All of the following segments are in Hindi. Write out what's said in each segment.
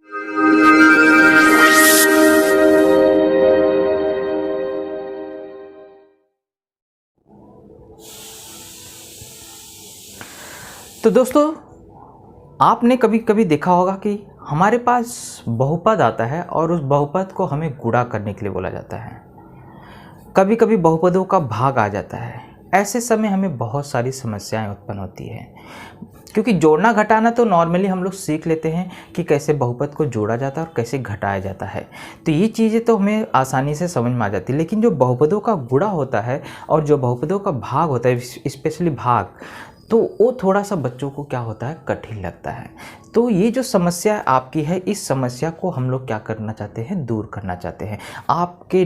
तो दोस्तों, आपने कभी कभी देखा होगा कि हमारे पास बहुपद आता है और उस बहुपद को हमें गुणा करने के लिए बोला जाता है। कभी कभी बहुपदों का भाग आ जाता है। ऐसे समय हमें बहुत सारी समस्याएं उत्पन्न होती हैं, क्योंकि जोड़ना घटाना तो नॉर्मली हम लोग सीख लेते हैं कि कैसे बहुपद को जोड़ा जाता है और कैसे घटाया जाता है, तो ये चीज़ें तो हमें आसानी से समझ में आ जाती है। लेकिन जो बहुपदों का गुणा होता है और जो बहुपदों का भाग होता है, स्पेशली भाग, तो वो थोड़ा सा बच्चों को क्या होता है, कठिन लगता है। तो ये जो समस्या आपकी है, इस समस्या को हम लोग क्या करना चाहते हैं, दूर करना चाहते हैं, आपके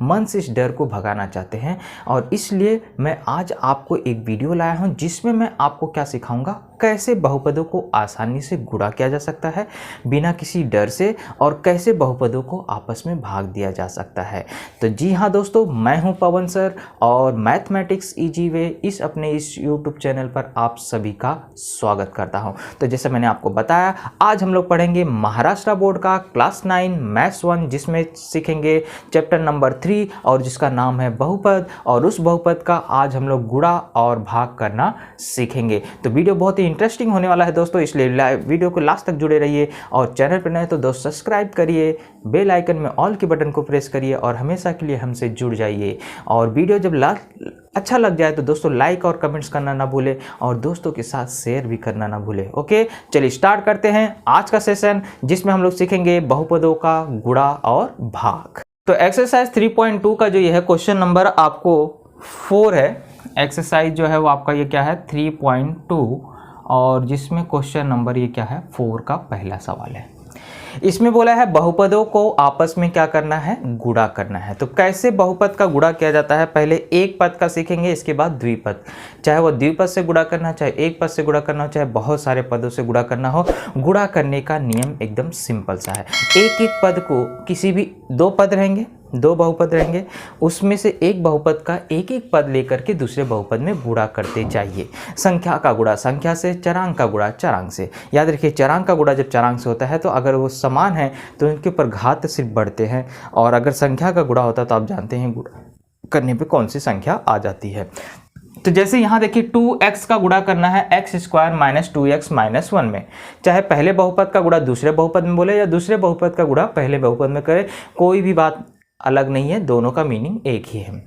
मन से इस डर को भगाना चाहते हैं। और इसलिए मैं आज आपको एक वीडियो लाया हूँ जिसमें मैं आपको क्या सिखाऊंगा, कैसे बहुपदों को आसानी से गुणा किया जा सकता है बिना किसी डर से, और कैसे बहुपदों को आपस में भाग दिया जा सकता है। तो जी हाँ दोस्तों, मैं हूँ पवन सर और मैथमेटिक्स इजी वे इस अपने इस यूट्यूब चैनल पर आप सभी का स्वागत करता हूँ। तो जैसे मैंने आपको बताया, आज हम लोग पढ़ेंगे महाराष्ट्र बोर्ड का क्लास 9 मैथ्स 1, जिसमें सीखेंगे चैप्टर नंबर 3 और जिसका नाम है बहुपद, और उस बहुपद का आज हम लोग गुणा और भाग करना सीखेंगे। तो वीडियो बहुत ही इंटरेस्टिंग होने वाला है दोस्तों, इसलिए वीडियो को लास्ट तक जुड़े रहिए। और चैनल पर नए तो दोस्त सब्सक्राइब करिए, बेल आइकन में ऑल के बटन को प्रेस करिए और हमेशा के लिए हमसे जुड़ जाइए। और वीडियो जब अच्छा लग जाए तो दोस्तों लाइक और कमेंट्स करना ना भूले, और दोस्तों के साथ शेयर भी करना ना भूले। ओके, चलिए स्टार्ट करते हैं आज का सेशन, जिसमें हम लोग सीखेंगे बहुपदों का गुणा और भाग। तो एक्सरसाइज 3.2 का जो ये है क्वेश्चन नंबर आपको 4 है। एक्सरसाइज जो है वो आपका ये क्या है, 3.2, और जिसमें क्वेश्चन नंबर ये क्या है, 4 का पहला सवाल है। इसमें बोला है बहुपदों को आपस में क्या करना है, गुणा करना है। तो कैसे बहुपद का गुणा किया जाता है, पहले एक पद का सीखेंगे, इसके बाद द्विपद। चाहे वो द्विपद से गुणा करना, चाहे एक पद से गुणा करना हो, चाहे बहुत सारे पदों से गुणा करना हो, गुणा करने का नियम एकदम सिंपल सा है। एक एक पद को, किसी भी दो पद रहेंगे, दो बहुपद रहेंगे, उसमें से एक बहुपद का एक एक पद लेकर के दूसरे बहुपद में गुणा करते जाइए। संख्या का गुणा संख्या से, चरांक का गुणा चरांक से। याद रखिए, चरांक का गुणा जब चरांक से होता है तो अगर वो समान है तो इनके ऊपर घात सिर्फ बढ़ते हैं, और अगर संख्या का गुणा होता है तो आप जानते हैं गुणा करने पे कौन सी संख्या आ जाती है। तो जैसे यहाँ देखिए 2x का गुणा करना है x² - 2x - 1 में। चाहे पहले बहुपद का गुणा दूसरे बहुपद में बोले या दूसरे बहुपद का गुणा पहले बहुपद में करे, कोई भी बात अलग नहीं है, दोनों का मीनिंग एक ही है।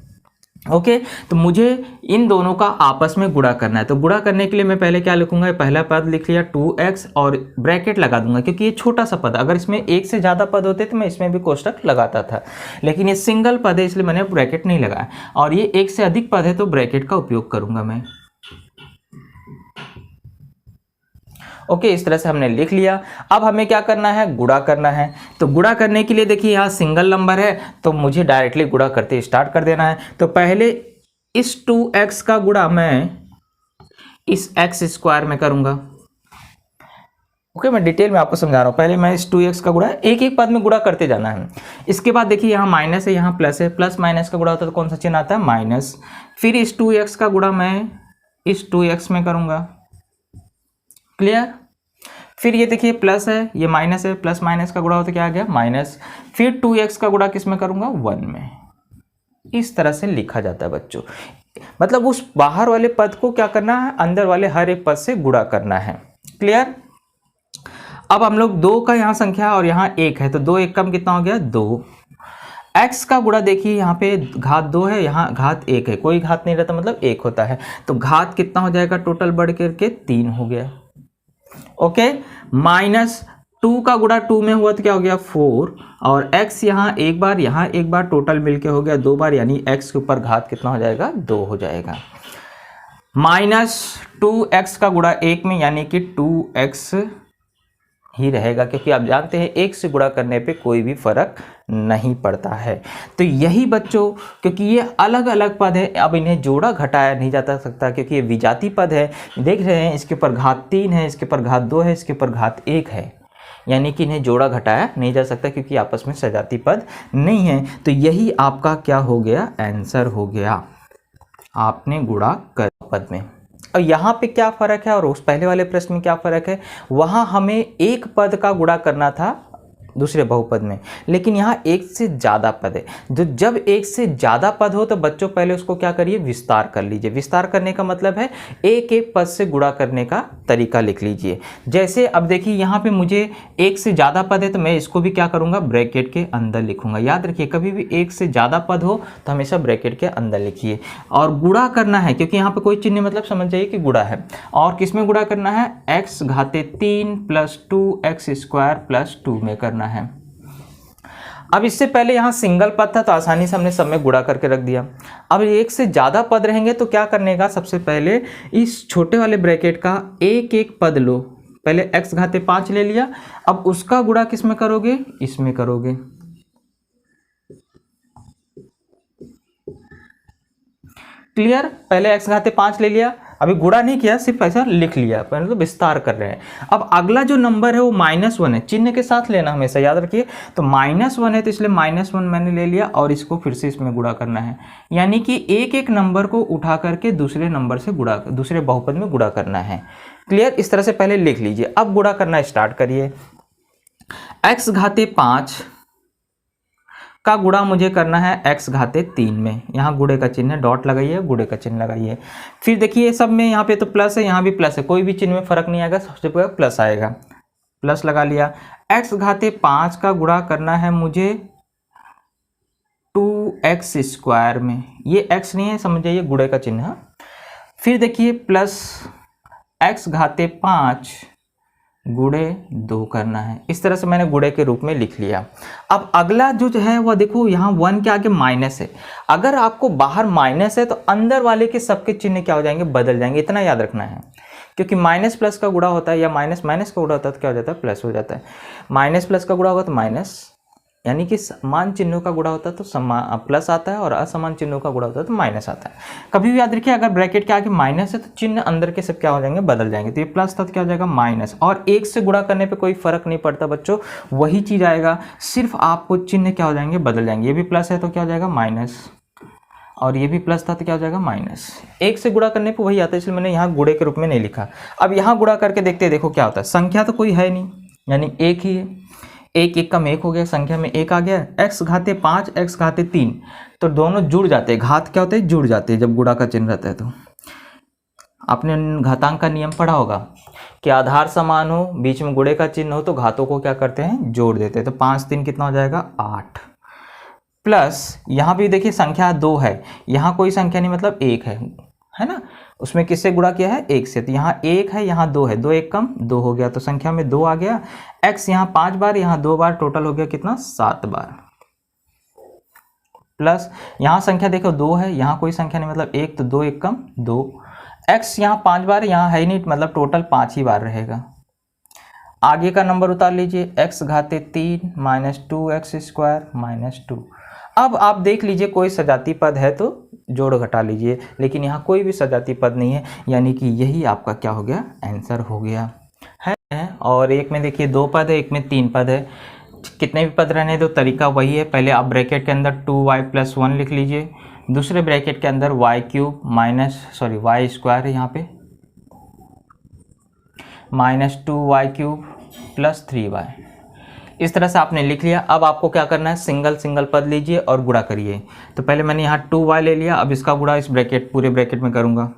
ओके, तो मुझे इन दोनों का आपस में गुणा करना है। तो गुणा करने के लिए मैं पहले क्या लिखूंगा, पहला पद लिख लिया 2x और ब्रैकेट लगा दूंगा, क्योंकि ये छोटा सा पद, अगर इसमें एक से ज़्यादा पद होते तो मैं इसमें भी कोष्टक लगाता था, लेकिन ये सिंगल पद है इसलिए मैंने ब्रैकेट नहीं लगाया। और ये एक से अधिक पद है तो ब्रैकेट का उपयोग करूंगा मैं। ओके, इस तरह से हमने लिख लिया। अब हमें क्या करना है, गुणा करना है। तो गुणा करने के लिए देखिए यहाँ सिंगल नंबर है तो मुझे डायरेक्टली गुणा करते स्टार्ट कर देना है। तो पहले इस 2x का गुणा मैं इस x² में करूंगा। ओके, मैं डिटेल में आपको समझा रहा हूँ। पहले मैं इस 2x का गुणा एक एक पद में गुणा करते जाना है। इसके बाद देखिए यहाँ माइनस है, यहाँ प्लस है, प्लस माइनस का गुणा होता है तो कौन सा चिन्ह आता है, माइनस। फिर इस 2x का गुणा मैं इस 2x में करूंगा। क्लियर। फिर ये देखिए प्लस है, ये माइनस है, प्लस माइनस का गुणा होता क्या आ गया, माइनस। फिर 2x का गुणा किस में करूंगा, 1 में। इस तरह से लिखा जाता है बच्चों। मतलब उस बाहर वाले पद को क्या करना है, अंदर वाले हर एक पद से गुणा करना है। क्लियर। अब हम लोग 2 का यहाँ संख्या और यहाँ 1 है, तो 2 1 कम कितना हो गया, 2। x का गुणा देखिए यहाँ पे घात 2 है, यहाँ घात 1 है, कोई घात नहीं रहता मतलब 1 होता है, तो घात कितना हो जाएगा, टोटल बढ़ करके 3 हो गया। ओके, -2 का गुणा 2 में हुआ तो क्या हो गया, 4, और x यहाँ एक बार टोटल मिलके हो गया 2 बार, यानी x के ऊपर घात कितना हो जाएगा, 2 हो जाएगा। -2x का गुणा 1 में, यानी कि 2x ही रहेगा, क्योंकि आप जानते हैं 1 से गुणा करने पे कोई भी फर्क नहीं पड़ता है। तो यही बच्चों, क्योंकि ये अलग अलग पद है, अब इन्हें जोड़ा घटाया नहीं जाता सकता, क्योंकि ये विजातीय पद है। देख रहे हैं, इसके ऊपर घात 3 है, इसके ऊपर घात 2 है, इसके ऊपर घात 1 है, यानी कि इन्हें जोड़ा घटाया नहीं जा सकता, क्योंकि आपस में सजातीय पद नहीं है। तो यही आपका क्या हो गया, आंसर हो गया, आपने गुणा कर पद में। और यहाँ पे क्या फ़र्क है और उस पहले वाले प्रश्न में क्या फ़र्क है, वहाँ हमें एक पद का गुणा करना था दूसरे बहुपद में, लेकिन यहाँ एक से ज़्यादा पद है। तो जब एक से ज़्यादा पद हो तो बच्चों पहले उसको क्या करिए, विस्तार कर लीजिए। विस्तार करने का मतलब है एक एक पद से गुणा करने का तरीका लिख लीजिए। जैसे अब देखिए यहाँ पे मुझे एक से ज़्यादा पद है तो मैं इसको भी क्या करूँगा, ब्रैकेट के अंदर लिखूँगा। याद रखिए कभी भी एक से ज़्यादा पद हो तो हमेशा ब्रैकेट के अंदर लिखिए। और गुणा करना है, क्योंकि यहाँ पे कोई चिन्ह मतलब समझ जाइए कि गुणा है। और किस में गुणा करना है, x घाते 3 + 2x² + 2 में करना है। अब इससे पहले यहाँ सिंगल पद था तो आसानी से हमने सब में गुणा करके रख दिया। अब एक से ज़्यादा पद रहेंगे तो क्या करने का, सबसे पहले इस छोटे वाले ब्रैकेट का एक एक पद लो। पहले x घाते 5 ले लिया, अब उसका गुणा किस में करोगे, इसमें करोगे। क्लियर, पहले x घाते 5 ले लिया, अभी गुणा नहीं किया, सिर्फ ऐसा लिख लिया, पहले तो विस्तार कर रहे हैं। अब अगला जो नंबर है वो -1 है, चिन्ह के साथ लेना हमेशा, याद रखिए। तो -1 है तो इसलिए -1 मैंने ले लिया और इसको फिर से इसमें गुणा करना है। यानी कि एक एक नंबर को उठा करके दूसरे नंबर से गुणा, दूसरे बहुपद में गुणा करना है। क्लियर, इस तरह से पहले लिख लीजिए। अब गुणा करना स्टार्ट करिए। x घाते 5 का गुणा मुझे करना है x घाते 3 में। यहाँ गुणे का चिन्ह है, डॉट लगाइए, गुणे का चिन्ह लगाइए। फिर देखिए सब में यहाँ पे तो प्लस है, यहाँ भी प्लस है, कोई भी चिन्ह में फर्क नहीं आएगा, सबसे पहले प्लस आएगा। प्लस लगा लिया। x घाते 5 का गुणा करना है मुझे 2x² में। ये x नहीं है, समझ जाइए गुणे का चिन्ह है। फिर देखिए प्लस x घाते 5 गुणे 2 करना है। इस तरह से मैंने गुणे के रूप में लिख लिया। अब अगला जो है वह देखो, यहाँ 1 के आगे माइनस है। अगर आपको बाहर माइनस है तो अंदर वाले के सबके चिन्ह क्या हो जाएंगे, बदल जाएंगे, इतना याद रखना है। क्योंकि माइनस प्लस का गुणा होता है या माइनस माइनस का गुणा होता है तो क्या हो जाता है, प्लस हो जाता है। माइनस प्लस का गुणा होगा तो माइनस, यानी कि समान चिन्हों का गुणा होता है तो प्लस आता है और असमान चिन्हों का गुणा होता है तो माइनस आता है। कभी भी याद रखिए अगर ब्रैकेट के आगे माइनस है तो चिन्ह अंदर के सब क्या हो जाएंगे, बदल जाएंगे। तो ये प्लस था तो क्या हो जाएगा, माइनस। और एक से गुणा करने पे कोई फर्क नहीं पड़ता बच्चों, वही चीज आएगा, सिर्फ आपको चिन्ह क्या हो जाएंगे, बदल जाएंगे। ये भी प्लस है तो क्या हो जाएगा, माइनस, और ये भी प्लस था तो क्या हो जाएगा, माइनस। एक से गुणा करने पे वही आता है, इसलिए मैंने यहाँ गुणे के रूप में नहीं लिखा। अब यहाँ गुणा करके देखते हैं, देखो क्या होता है। संख्या तो कोई है नहीं, यानी एक ही है, एक एक कम एक हो गया, संख्या में एक आ गया। x घाते 5 x घाते 3 तो दोनों जुड़ जाते हैं। घात क्या होते हैं, जुड़ जाते हैं जब गुणा का चिन्ह रहता है। तो आपने घातांक का नियम पढ़ा होगा कि आधार समान हो, बीच में गुणे का चिन्ह हो तो घातों को क्या करते हैं, जोड़ देते हैं। तो 5 3 कितना हो जाएगा, 8। प्लस यहाँ भी देखिए संख्या 2 है, यहाँ कोई संख्या नहीं मतलब 1 है ना, उसमें किससे गुणा किया है, 1 से। तो यहाँ 1 है, यहाँ 2 है, 2 1 कम 2 हो गया, तो संख्या में 2 आ गया। x यहाँ 5 बार, यहाँ 2 बार, टोटल हो गया कितना, 7 बार। प्लस यहाँ संख्या देखो 2 है, यहाँ कोई संख्या नहीं मतलब 1, तो 2 1 कम 2। x यहाँ 5 बार, यहाँ है ही नहीं, मतलब टोटल 5 ही बार रहेगा। आगे का नंबर उतार लीजिए, x घाते 3 - 2x² - 2। अब आप देख लीजिए कोई सजाती पद है तो जोड़ घटा लीजिए, लेकिन यहाँ कोई भी सजाती पद नहीं है, यानी कि यही आपका क्या हो गया, आंसर हो गया है। और एक में देखिए 2 पद है, एक में 3 पद है। कितने भी पद रहने दो, तरीका वही है। पहले आप ब्रैकेट के अंदर 2y + 1 लिख लीजिए, दूसरे ब्रैकेट के अंदर y³ y² है यहाँ पे, -2y³ + 3y। इस तरह से आपने लिख लिया। अब आपको क्या करना है, सिंगल सिंगल पद लीजिए और गुणा करिए। तो पहले मैंने यहाँ 2y ले लिया, अब इसका गुणा इस ब्रैकेट पूरे ब्रैकेट में करूँगा।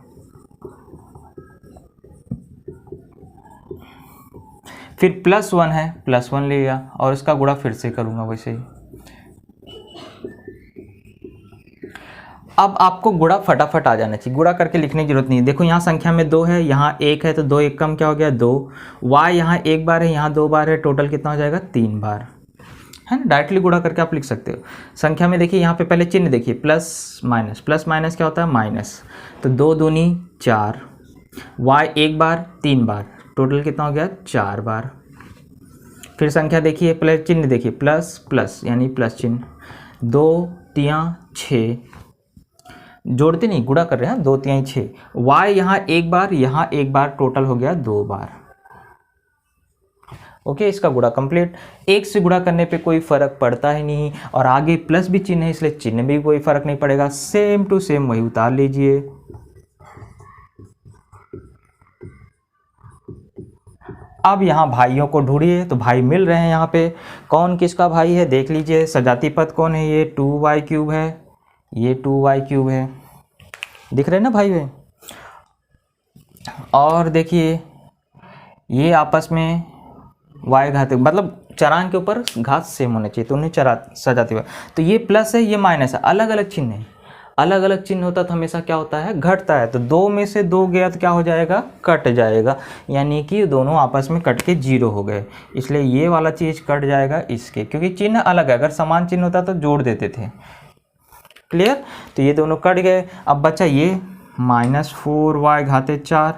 फिर +1 है, +1 ले लिया और इसका गुणा फिर से करूँगा वैसे ही। अब आपको गुणा फटाफट आ जाना चाहिए, गुणा करके लिखने की जरूरत नहीं है। देखो यहाँ संख्या में 2 है, यहाँ 1 है, तो 2 1 कम क्या हो गया, 2। y यहाँ 1 बार है, यहाँ 2 बार है, टोटल कितना हो जाएगा, 3 बार, है ना। डायरेक्टली गुणा करके आप लिख सकते हो। संख्या में देखिए यहाँ पे पहले चिन्ह देखिए, प्लस माइनस क्या होता है, माइनस। तो 2 दूनी 4, y 1 बार 3 बार, टोटल कितना हो गया, 4 बार। फिर संख्या देखिए, प्लस चिन्ह देखिए, प्लस प्लस यानी प्लस चिन्ह, 2 3 6, जोड़ते नहीं गुणा कर रहे हैं, 2 3 6। y यहाँ 1 बार, यहाँ 1 बार, टोटल हो गया 2 बार। ओके, इसका गुणा कंप्लीट। एक से गुणा करने पे कोई फर्क पड़ता ही नहीं, और आगे प्लस भी चिन्ह है इसलिए चिन्ह भी कोई फर्क नहीं पड़ेगा। सेम टू सेम वही उतार लीजिए। अब यहाँ भाइयों को ढूंढिए, तो भाई मिल रहे हैं यहाँ पे। कौन किसका भाई है देख लीजिए, सजाती पद कौन है, ये 2y³ है, ये 2y³ है, दिख रहे हैं ना भाई वे। और देखिए ये आपस में y घात, मतलब चरांक के ऊपर घात सेम होने चाहिए तो उन्हें सजाती पद। तो ये प्लस है, ये माइनस है, अलग अलग चिन्ह है। अलग अलग चिन्ह होता तो हमेशा क्या होता है, घटता है। तो 2 में से 2 गया तो क्या हो जाएगा, कट जाएगा, यानी कि दोनों आपस में कट के 0 हो गए। इसलिए ये वाला चीज़ कट जाएगा इसके, क्योंकि चिन्ह अलग है। अगर समान चिन्ह होता तो जोड़ देते थे। क्लियर। तो ये दोनों कट गए। अब बचा ये -4y घाते 4।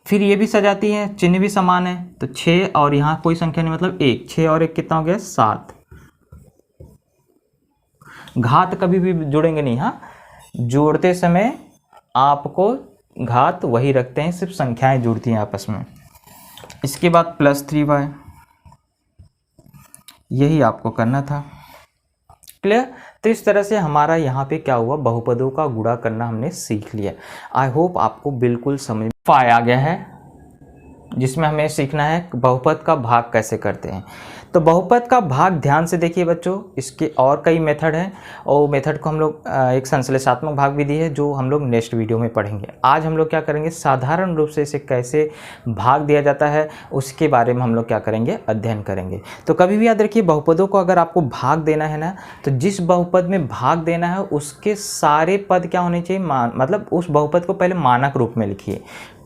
फिर ये भी सजाती है, चिन्ह भी समान है, तो 6 और यहाँ कोई संख्या नहीं, मतलब 1। 6 और 1 कितना हो गया, 7। घात कभी भी जोड़ेंगे नहीं, हाँ, जोड़ते समय आपको घात वही रखते हैं, सिर्फ संख्याएं जुड़ती हैं आपस में। इसके बाद +3y, यही आपको करना था। क्लियर। तो इस तरह से हमारा यहाँ पे क्या हुआ, बहुपदों का गुणा करना हमने सीख लिया। आई होप आपको बिल्कुल समझ में आ गया है, जिसमें हमें सीखना है बहुपद का भाग कैसे करते हैं। तो बहुपद का भाग ध्यान से देखिए बच्चों, इसके और कई मेथड हैं, और मेथड को हम लोग एक संश्लेषात्मक भाग विधि है जो हम लोग नेक्स्ट वीडियो में पढ़ेंगे। आज हम लोग क्या करेंगे, साधारण रूप से इसे कैसे भाग दिया जाता है उसके बारे में हम लोग क्या करेंगे, अध्ययन करेंगे। तो कभी भी याद रखिए, बहुपदों को अगर आपको भाग देना है ना, तो जिस बहुपद में भाग देना है उसके सारे पद क्या होने चाहिए, मतलब उस बहुपद को पहले मानक रूप में लिखिए।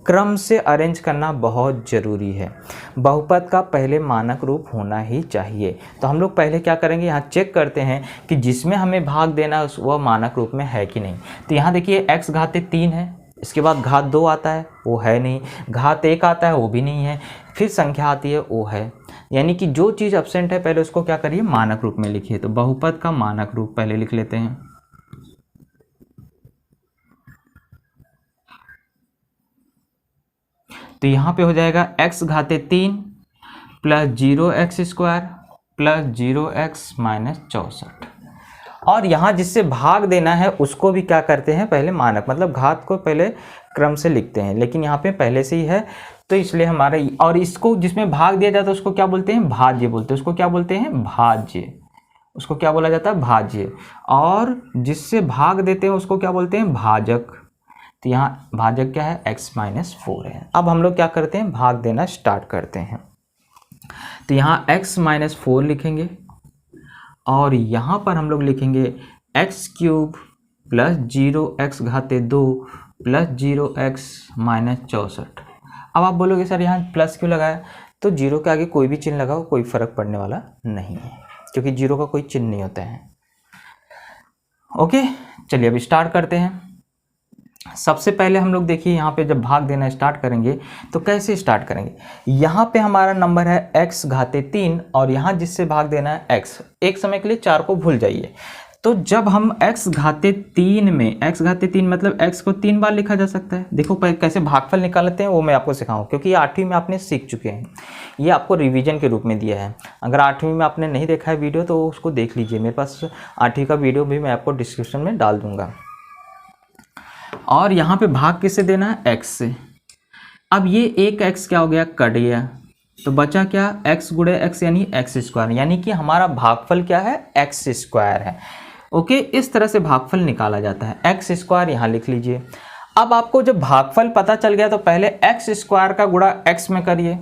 क्रम से अरेंज करना बहुत ज़रूरी है। बहुपद का पहले मानक रूप होना ही चाहिए। तो हम लोग पहले क्या करेंगे, यहाँ चेक करते हैं कि जिसमें हमें भाग देना है वह मानक रूप में है कि नहीं। तो यहाँ देखिए x घाते 3 है, इसके बाद घात 2 आता है, वो है नहीं। घात 1 आता है, वो भी नहीं है। फिर संख्या आती है, वो है। यानी कि जो चीज़ एब्सेंट है पहले उसको क्या करिए, मानक रूप में लिखिए। तो बहुपद का मानक रूप पहले लिख लेते हैं। तो यहाँ पे हो जाएगा x घाते 3 + 0x² + 0x - 64। और यहाँ जिससे भाग देना है उसको भी क्या करते हैं, पहले मानक, मतलब घात को पहले क्रम से लिखते हैं, लेकिन यहाँ पे पहले से ही है तो इसलिए हमारे, और इसको जिसमें भाग दिया जाता है उसको क्या बोलते हैं, भाज्य बोलते हैं। उसको क्या बोलते हैं, भाज्य। उसको क्या बोला जाता है, भाज्य। और जिससे भाग देते हैं उसको क्या बोलते हैं, भाजक। तो यहाँ भाजक क्या है, x - 4 है। अब हम लोग क्या करते हैं, भाग देना स्टार्ट करते हैं। तो यहाँ x - 4 लिखेंगे, और यहाँ पर हम लोग लिखेंगे x³ + 0x घाते 2 + 0x - 64। अब आप बोलोगे सर यहाँ प्लस क्यों लगाया, तो 0 के आगे कोई भी चिन्ह लगाओ, कोई फर्क पड़ने वाला नहीं है, क्योंकि 0 का कोई चिन्ह नहीं होता है। ओके, चलिए अब स्टार्ट करते हैं। सबसे पहले हम लोग देखिए यहाँ पे जब भाग देना स्टार्ट करेंगे तो कैसे स्टार्ट करेंगे। यहाँ पे हमारा नंबर है x घाते 3 और यहाँ जिससे भाग देना है x। एक समय के लिए 4 को भूल जाइए। तो जब हम x घाते 3 में, x घाते 3 मतलब x को 3 बार लिखा जा सकता है। देखो कैसे भागफल निकालते हैं वो मैं आपको सिखाऊं, क्योंकि ये 8वीं में आपने सीख चुके हैं। ये आपको रिवीजन के रूप में दिया है। अगर 8वीं में आपने नहीं देखा है वीडियो तो उसको देख लीजिए, मेरे पास 8वीं का वीडियो भी मैं आपको डिस्क्रिप्शन में डाल दूंगा। और यहाँ पे भाग किससे देना है, x से। अब ये एक x क्या हो गया, कट गया, तो बचा क्या, x गुणे x यानी x², यानी कि हमारा भागफल क्या है, x² है। ओके, इस तरह से भागफल निकाला जाता है। x² यहाँ लिख लीजिए। अब आपको जब भागफल पता चल गया तो पहले x² का गुणा x में करिए,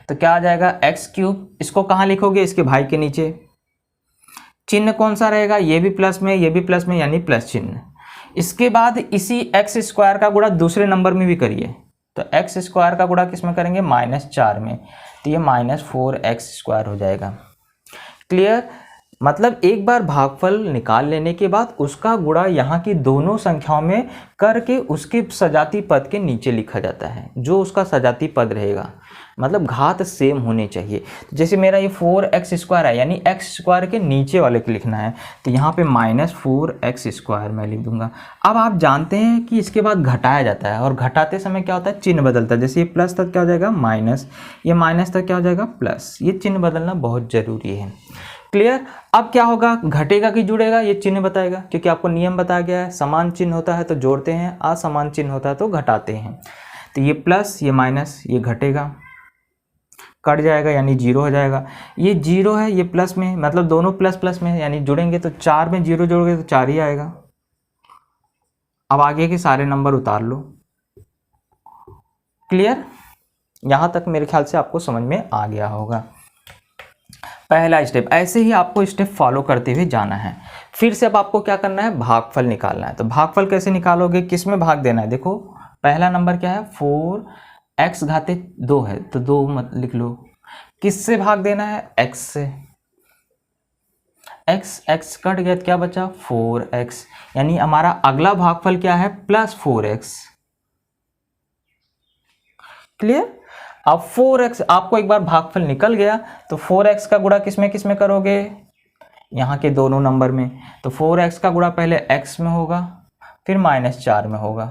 तो क्या आ जाएगा, x³। इसको कहाँ लिखोगे, इसके भाई के नीचे। चिन्ह कौन सा रहेगा, ये भी प्लस में, ये भी प्लस में, यानी प्लस चिन्ह। इसके बाद इसी x² का गुणा दूसरे नंबर में भी करिए, तो x² का गुणा किस में करेंगे, -4 में, तो ये -4x² हो जाएगा। क्लियर। मतलब एक बार भागफल निकाल लेने के बाद उसका गुणा यहाँ की दोनों संख्याओं में करके उसके सजाती पद के नीचे लिखा जाता है, जो उसका सजाती पद रहेगा। मतलब घात सेम होने चाहिए। जैसे मेरा ये 4x² है, यानी x² के नीचे वाले को लिखना है, तो यहाँ पे -4x² मैं लिख दूंगा। अब आप जानते हैं कि इसके बाद घटाया जाता है, और घटाते समय क्या होता है, चिन्ह बदलता है। जैसे ये प्लस तक क्या हो जाएगा, माइनस, ये माइनस तक क्या हो जाएगा, प्लस। ये चिन्ह बदलना बहुत ज़रूरी है। क्लियर। अब क्या होगा, घटेगा कि जुड़ेगा, ये चिन्ह बताएगा, क्योंकि आपको नियम बताया गया है। समान चिन्ह होता है तो जोड़ते हैं, असमान चिन्ह होता है तो घटाते हैं। तो ये प्लस ये माइनस ये घटेगा, कट जाएगा यानी जीरो हो जाएगा। ये जीरो है, ये प्लस में, मतलब दोनों प्लस प्लस में यानी जुड़ेंगे तो 4 में जीरो जोड़ोगे तो 4 ही आएगा। अब आगे के सारे नंबर उतार लो। क्लियर? यहाँ तक मेरे ख्याल से आपको समझ में आ गया होगा। पहला स्टेप, ऐसे ही आपको स्टेप फॉलो करते हुए जाना है। फिर से अब आपको क्या करना है, भागफल निकालना है। तो भागफल कैसे निकालोगे, किस में भाग देना है? देखो पहला नंबर क्या है, 4x घाते 2 है तो 2 मत लिख लो। किससे भाग देना है, x से। x कट गया तो क्या बचा, 4x, यानी हमारा अगला भागफल क्या है, प्लस 4x। क्लियर? अब 4x आपको एक बार भागफल निकल गया तो 4x का गुणा किस में करोगे, यहाँ के दोनों नंबर में। तो 4x का गुणा पहले x में होगा फिर -4 में होगा,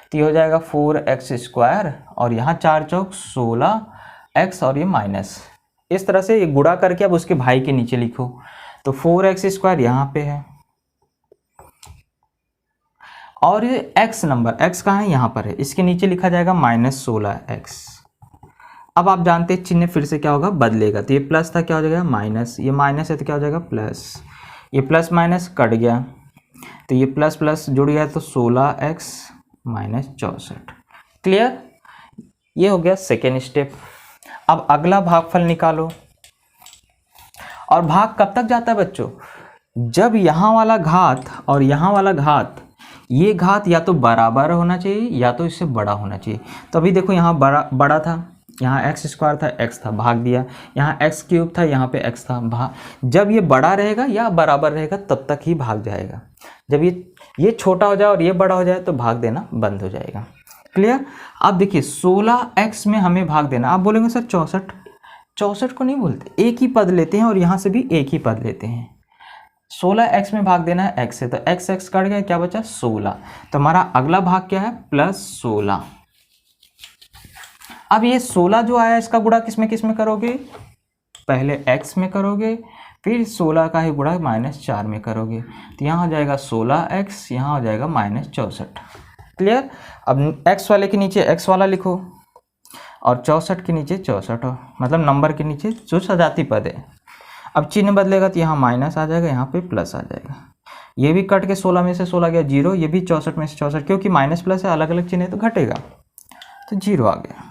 तो ये हो जाएगा 4x स्क्वायर और यहाँ 4 चौक 16x और ये माइनस। इस तरह से ये गुणा करके अब उसके भाई के नीचे लिखो। तो 4x स्क्वायर यहाँ पे है और ये x नंबर, x कहाँ है, यहाँ पर है, इसके नीचे लिखा जाएगा -16x। अब आप जानते हैं चिन्ह फिर से क्या होगा, बदलेगा। तो ये प्लस था क्या हो जाएगा माइनस, ये माइनस है तो क्या हो जाएगा प्लस, ये प्लस माइनस कट गया तो ये प्लस प्लस जुड़ गया तो 16x -64। क्लियर? ये हो गया सेकेंड स्टेप। अब अगला भागफल निकालो। और भाग कब तक जाता है बच्चों, जब यहाँ वाला घात और यहाँ वाला घात, ये घात या तो बराबर होना चाहिए या तो इससे बड़ा होना चाहिए। तो अभी देखो यहाँ बड़ा था, यहाँ एक्स स्क्वायर था, एक्स था, भाग दिया। यहाँ एक्स क्यूब था, यहाँ पे एक्स था, भाग। जब ये बड़ा रहेगा या बराबर रहेगा तब तक ही भाग जाएगा। जब ये छोटा हो जाए और ये बड़ा हो जाए तो भाग देना बंद हो जाएगा। क्लियर? अब देखिए 16x में हमें भाग देना। आप बोलेंगे सर 64 को नहीं बोलते, एक ही पद लेते हैं और यहाँ से भी एक ही पद लेते हैं। 16x में भाग देना है x से, तो x कट गया, क्या बचा 16। तो हमारा अगला भाग क्या है, +16। अब ये 16 जो आया इसका गुणा किस में करोगे, पहले x में करोगे फिर 16 का ही गुणा -4 में करोगे। तो यहाँ हो जाएगा 16x, यहाँ हो जाएगा -64। क्लियर? अब x वाले के नीचे x वाला लिखो और 64 के नीचे 64 हो, मतलब नंबर के नीचे जो सजाती पद है। अब चिन्ह बदलेगा तो यहाँ माइनस आ जाएगा, यहाँ पे प्लस आ जाएगा। ये भी कट के 16 में से 16 गया 0, ये भी 64 में से 64, क्योंकि माइनस प्लस है, अलग अलग चिन्ह है तो घटेगा, तो 0 आ गया।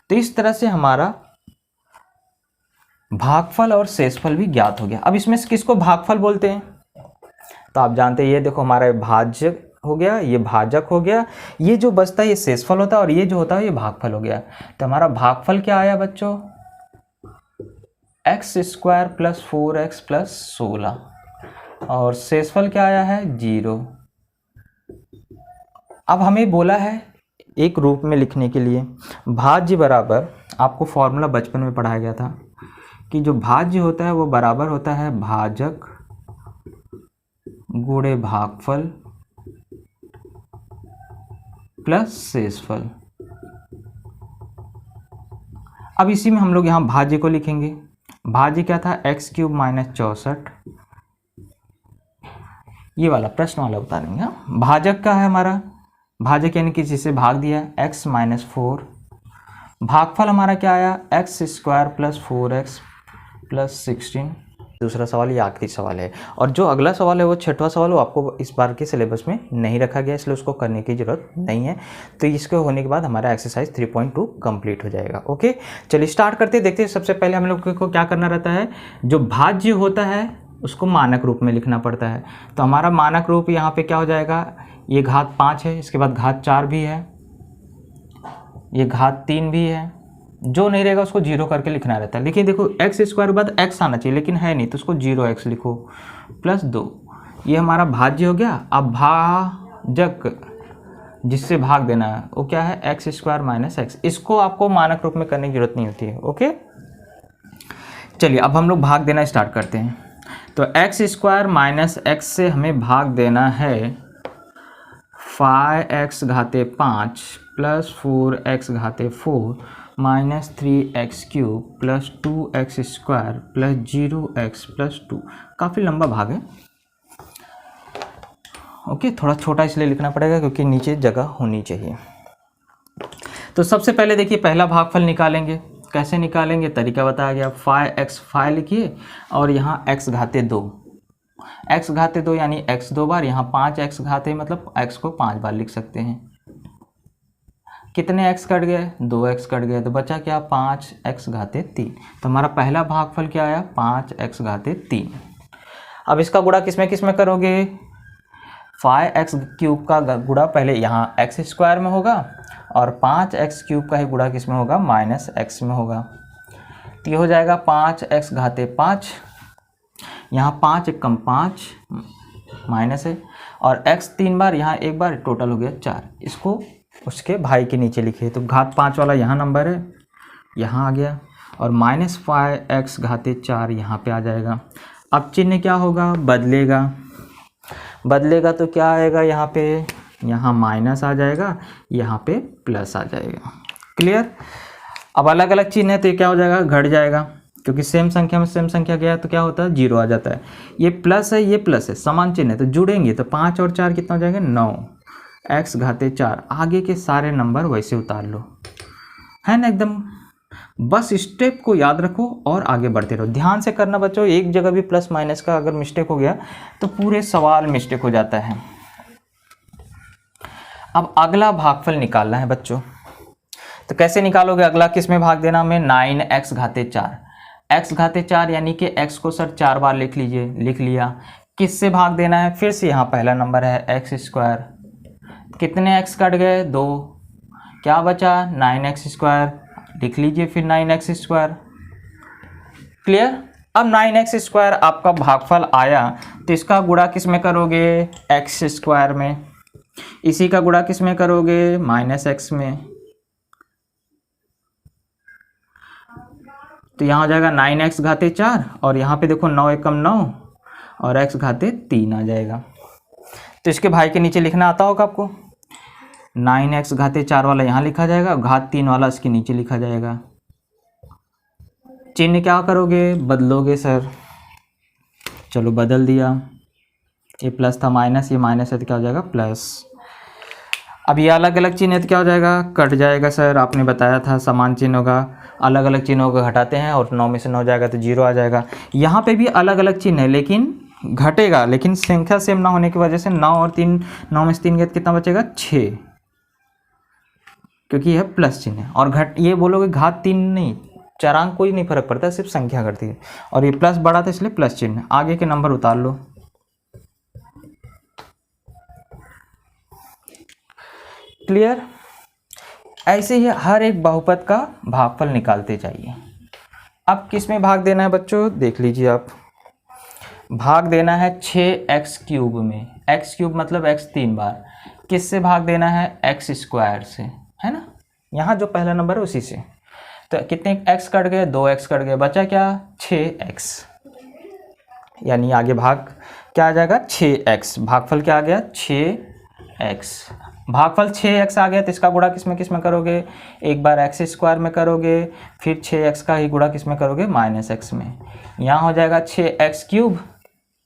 तो इस तरह से हमारा भागफल और शेषफल भी ज्ञात हो गया। अब इसमें से किसको भागफल बोलते हैं, तो आप जानते हैं, ये देखो हमारा भाज्य हो गया, ये भाजक हो गया, ये जो बचता है ये शेषफल होता है और ये जो होता है ये भागफल हो गया। तो हमारा भागफल क्या आया बच्चों, x स्क्वायर + 4x + 16 और शेषफल क्या आया है 0। अब हमें बोला है एक रूप में लिखने के लिए, भाज्य बराबर, आपको फॉर्मूला बचपन में पढ़ाया गया था कि जो भाज्य होता है वो बराबर होता है भाजक गुणे भागफल प्लस शेषफल। अब इसी में हम लोग यहाँ भाज्य को लिखेंगे। भाज्य क्या था, x³ - 64, ये वाला प्रश्न वाला उतारेंगे। भाजक का है हमारा, भाजक यानी कि जिसे भाग दिया x - 4। भागफल हमारा क्या आया, x² + 4x + 16। दूसरा सवाल ये आखिरी सवाल है, और जो अगला सवाल है वो छठवां सवाल, वो आपको इस बार के सिलेबस में नहीं रखा गया, इसलिए उसको करने की ज़रूरत नहीं है। तो इसके होने के बाद हमारा एक्सरसाइज 3.2 कंप्लीट हो जाएगा। ओके, चलिए स्टार्ट करते हैं। देखते हैं, सबसे पहले हम लोग को क्या करना रहता है, जो भाज्य होता है उसको मानक रूप में लिखना पड़ता है। तो हमारा मानक रूप यहाँ पे क्या हो जाएगा, ये घात 5 है, इसके बाद घात 4 भी है, ये घात 3 भी है। जो नहीं रहेगा उसको 0 करके लिखना रहता है। लेकिन देखो x² के बाद x आना चाहिए, लेकिन है नहीं तो उसको 0x लिखो +2। ये हमारा भाज्य हो गया। अब भाजक जिससे भाग देना है वो क्या है, x² - x। इसको आपको मानक रूप में करने की जरूरत नहीं होती है। ओके, चलिए अब हम लोग भाग देना स्टार्ट करते हैं। तो x² - x से हमें भाग देना है 5x घाते 5 + 4x घाते 4 -3x³ + 2x² + 0x + 2। काफ़ी लंबा भाग है। ओके, थोड़ा छोटा इसलिए लिखना पड़ेगा क्योंकि नीचे जगह होनी चाहिए। तो सबसे पहले देखिए पहला भागफल निकालेंगे। कैसे निकालेंगे तरीका बताया गया। 5x 5 लिखिए और यहाँ x घाते 2, x घाते 2 यानी x 2 बार, यहाँ 5x घाते मतलब x को 5 बार लिख सकते हैं। कितने x कट गए? 2x कट गए, तो बचा क्या? 5x घाते 3। तो हमारा पहला भागफल क्या आया? 5x घाते 3। अब इसका गुणा किसमें किसमें करोगे? 5x क्यूब का गुणा पहले यहाँ x स्क्वायर में होगा और 5x क्यूब का ही गुणा किस में होगा? -x में होगा। तो ये हो जाएगा 5x घाते 5, यहाँ 5 एकम 5 माइनस है और x 3 बार, यहाँ 1 बार, टोटल हो गया 4। इसको उसके भाई के नीचे लिखे, तो घात 5 वाला यहाँ नंबर है, यहाँ आ गया और -5x घाते 4 यहाँ पे आ जाएगा। अब चिन्ह क्या होगा? बदलेगा तो क्या आएगा? यहाँ पे, यहाँ माइनस आ जाएगा, यहाँ पे प्लस आ जाएगा। क्लियर? अब अलग अलग चिन्ह है तो ये क्या हो जाएगा? घट जाएगा, क्योंकि सेम संख्या में सेम संख्या गया तो क्या होता है? 0 आ जाता है। ये प्लस है, ये प्लस है, समान चिन्ह है तो जुड़ेंगे, तो 5 और 4 कितना हो जाएगा? 9x घाते 4। आगे के सारे नंबर वैसे उतार लो, है ना एकदम। बस स्टेप को याद रखो और आगे बढ़ते रहो। ध्यान से करना बच्चों, एक जगह भी प्लस माइनस का अगर मिस्टेक हो गया तो पूरे सवाल मिस्टेक हो जाता है। अब अगला भागफल निकालना है बच्चों, तो कैसे निकालोगे? अगला किस में भाग देना हमें? 9x घाते 4। x घाते 4 यानी कि x को सर 4 बार लिख लीजिए, लिख लिया। किससे भाग देना है? फिर से यहाँ पहला नंबर है x स्क्वायर, कितने x कट गए? 2, क्या बचा? 9x स्क्वायर, लिख लीजिए फिर 9x स्क्वायर। क्लियर? अब 9x स्क्वायर आपका भागफल आया तो इसका गुणा किस में करोगे? x स्क्वायर में। इसी का गुणा किस में करोगे? -x में। तो यहाँ हो जाएगा 9x घाते 4 और यहाँ पे देखो 9 एकम 9 और x घाते 3 आ जाएगा। तो इसके भाई के नीचे लिखना आता होगा आपको। 9x घाते 4 वाला यहाँ लिखा जाएगा, घात 3 वाला इसके नीचे लिखा जाएगा। चिन्ह क्या करोगे? बदलोगे सर। चलो बदल दिया, ये प्लस था माइनस, ये माइनस है तो क्या हो जाएगा? प्लस। अब ये अलग अलग चिन्ह है तो क्या हो जाएगा? कट जाएगा सर, आपने बताया था समान चिन्ह होगा, अलग अलग चिन्हों को घटाते हैं और 9 में से 9 जाएगा तो 0 आ जाएगा। यहाँ पे भी अलग अलग चिन्ह है लेकिन घटेगा, लेकिन संख्या सेम ना होने की वजह से 9 और 3, 9 में से 3 गया तो कितना बचेगा? 6, क्योंकि यह प्लस चिन्ह है। और ये बोलोगे घात 3 नहीं, चरांक कोई नहीं फर्क पड़ता, सिर्फ संख्या करती है। और ये प्लस बड़ा था इसलिए प्लस चिन्ह। आगे के नंबर उतार लो। क्लियर? ऐसे ही हर एक बहुपद का भागफल निकालते जाइए। अब किस में भाग देना है बच्चों? देख लीजिए आप, भाग देना है 6x क्यूब में। x क्यूब मतलब x 3 बार। किससे भाग देना है? x स्क्वायर से, है ना। यहाँ जो पहला नंबर है उसी से। तो कितने x कट गए? 2x कट गए, बचा क्या? 6x। यानी आगे भाग क्या आ जाएगा? 6x। भागफल क्या आ गया? 6x। भागफल 6x आ गया तो इसका गुणा किस में करोगे? एक बार x स्क्वायर में करोगे, फिर 6x का ही गुणा किस में करोगे? -x में। यहाँ हो जाएगा 6x क्यूब,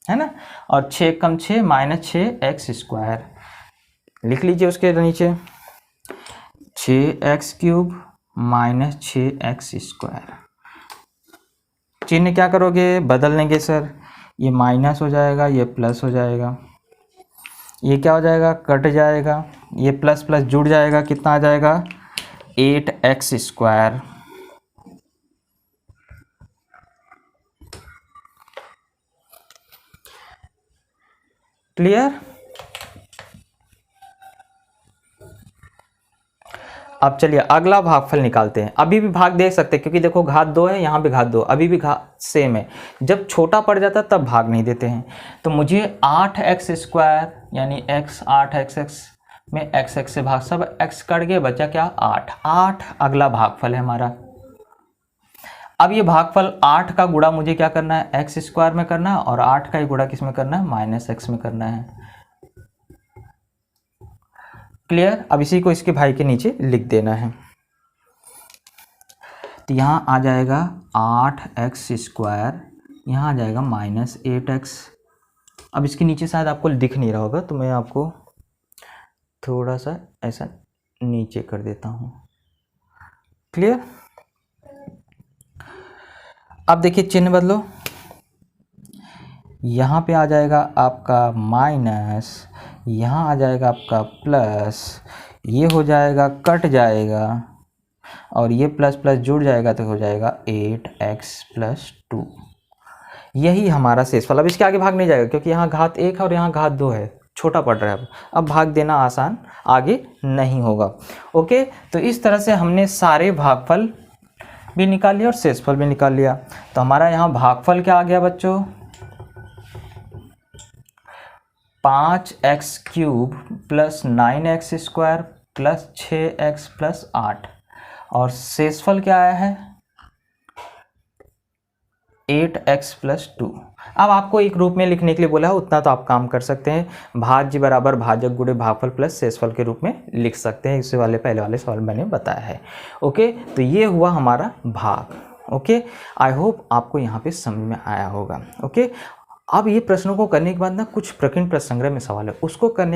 है ना, और 6 कम 6 -6x स्क्वायर। लिख लीजिए उसके नीचे 6x क्यूब -6x स्क्वायर। चिन्ह क्या करोगे? बदल लेंगे सर, ये माइनस हो जाएगा, ये प्लस हो जाएगा, ये क्या हो जाएगा? कट जाएगा, ये प्लस प्लस जुड़ जाएगा, कितना आ जाएगा? 8x square. क्लियर? अब चलिए अगला भागफल निकालते हैं। अभी भी भाग देख सकते हैं क्योंकि देखो घात 2 है, यहाँ भी घात 2, अभी भी घात सेम है। जब छोटा पड़ जाता है तब भाग नहीं देते हैं। तो मुझे 8x स्क्वायर यानी x 8x में x से भाग, सब x कट गए, बचा क्या? 8 अगला भागफल है हमारा। अब ये भागफल 8 का गुणा मुझे क्या करना है? x स्क्वायर में करना है और 8 का ही गुणा किस में करना है? -x में करना है। क्लियर? अब इसी को इसके भाई के नीचे लिख देना है। तो यहाँ आ जाएगा 8x स्क्वायर, यहाँ आ जाएगा -8x। अब इसके नीचे शायद आपको दिख नहीं रहा होगा तो मैं आपको थोड़ा सा ऐसा नीचे कर देता हूँ। क्लियर। अब देखिए चिन्ह बदलो, यहाँ पे आ जाएगा आपका माइनस, यहाँ आ जाएगा आपका प्लस, ये हो जाएगा कट जाएगा और ये प्लस प्लस जुड़ जाएगा तो हो जाएगा 8x + 2। यही हमारा शेषफल। अब इसके आगे भाग नहीं जाएगा क्योंकि यहाँ घात 1 है और यहाँ घात 2 है, छोटा पड़ रहा है। अब भाग देना आसान आगे नहीं होगा। ओके, तो इस तरह से हमने सारे भागफल भी निकाल लिया और शेषफल भी निकाल लिया। तो हमारा यहाँ भागफल क्या आ गया बच्चों, 5x³ + 9x² + 6x + 8, और शेषफल क्या आया है 8x + 2। अब आपको एक रूप में लिखने के लिए बोला है, उतना तो आप काम कर सकते हैं। भाज्य बराबर भाजक गुणे भागफल प्लस शेषफल के रूप में लिख सकते हैं। इससे पहले वाले सवाल मैंने बताया है। ओके, तो ये हुआ हमारा भाग। ओके, आई होप आपको यहाँ पे समझ में आया होगा। ओके, अब ये प्रश्नों को करने के बाद ना कुछ प्रकीर्ण प्रश्न संग्रह में सवाल है, उसको करने